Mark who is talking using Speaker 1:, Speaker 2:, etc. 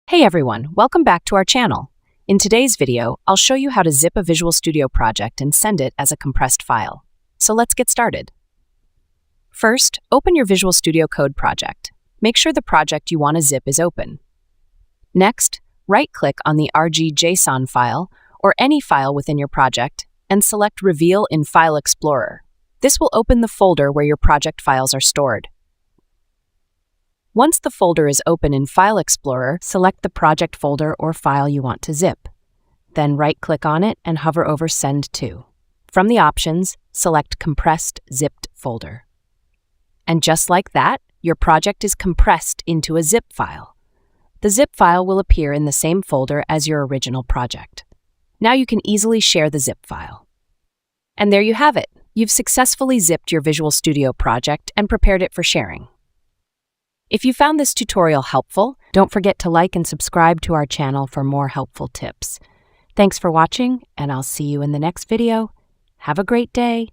Speaker 1: Hey everyone, welcome back to our channel. In today's video, I'll show you how to zip a Visual Studio project and send it as a compressed file. So let's get started. First, open your Visual Studio Code project. Make sure the project you want to zip is open. Next, right-click on the RG.json file or any file within your project and select Reveal in File Explorer. This will open the folder where your project files are stored. Once the folder is open in File Explorer, select the project folder or file you want to zip. Then right-click on it and hover over Send To. From the options, select Compressed Zipped Folder. And just like that, your project is compressed into a zip file. The zip file will appear in the same folder as your original project. Now you can easily share the zip file. And there you have it. You've successfully zipped your Visual Studio project and prepared it for sharing. If you found this tutorial helpful, don't forget to like and subscribe to our channel for more helpful tips. Thanks for watching, and I'll see you in the next video. Have a great day.